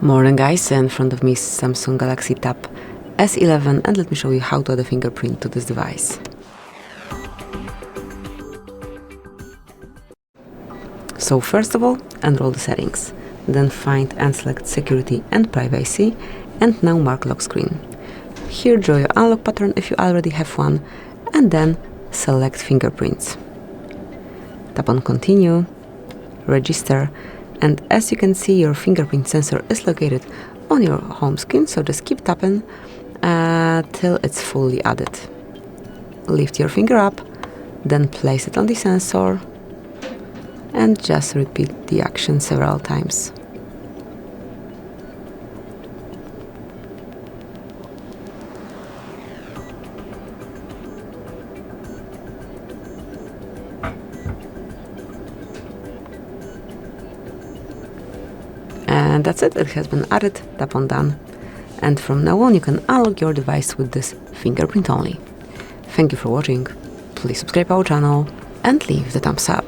Morning guys, in front of me is Samsung Galaxy Tab S11 and let me show you how to add a fingerprint to this device. So first of all, enroll the settings, then find and select security and privacy and now mark lock screen. Here draw your unlock pattern if you already have one and then select fingerprints. Tap on continue, register, and as you can see your fingerprint sensor is located on your home screen, so just keep tapping till it's fully added. Lift your finger up, then place it on the sensor and just repeat the action several times. And that's it, it has been added. Tap on done. And from now on you can unlock your device with this fingerprint only. Thank you for watching, please subscribe our channel and leave the thumbs up.